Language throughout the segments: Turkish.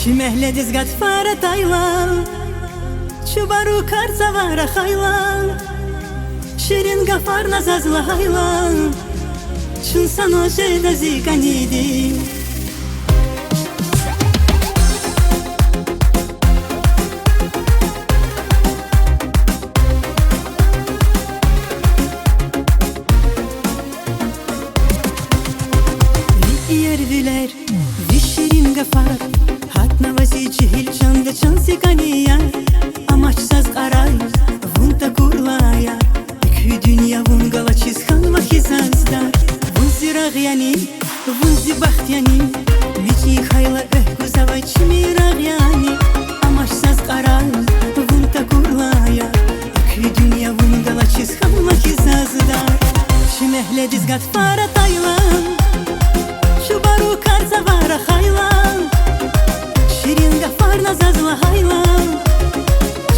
Şimehle dizgat fara taylan Çubaru karzavara haylan Şirin gafar nazazla haylan Çun sano jeda zikanidi Yerviler Vişirin gafar Hatna vazi cihil çanda çansi kaniya Amaçsız aray Vunta kurlaya İki dünya vun galaçiz kalma hizazdar Vun zirag yani Vun zibaht yani Miçi hayla öhkuzavay çimirag yani Amaçsız aray Vunta kurlaya İki dünya vun galaçiz kalma hizazdar Şimehle dizgat fara taylan Çubaru karzavara haylan Şirin gafar nazazla haylan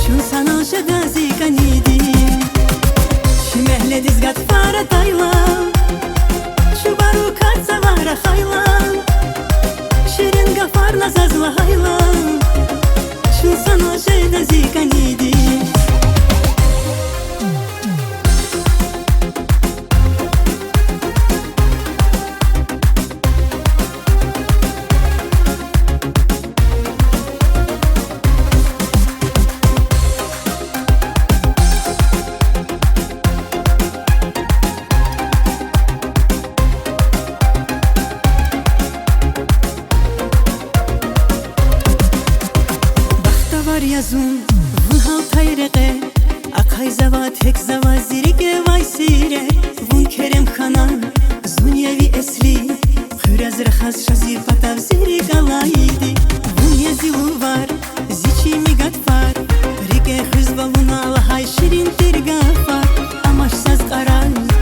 Çun sana jeda zikanidi Şimehle dizgat fara taylan Çubaru karzavara haylan Şirin gafar nazazla haylan Çun sana jeda zikanidi Yazun vun hal tayrıqe Akay zava tek zava zirige vay sire Vun kerem khana zunyevi esli Khüraz rakhaz shazi patav zirig alaydi Vun yezilu var zichi migat var Rige khüzva vun alahay şirin tirgafar Amaçsız karar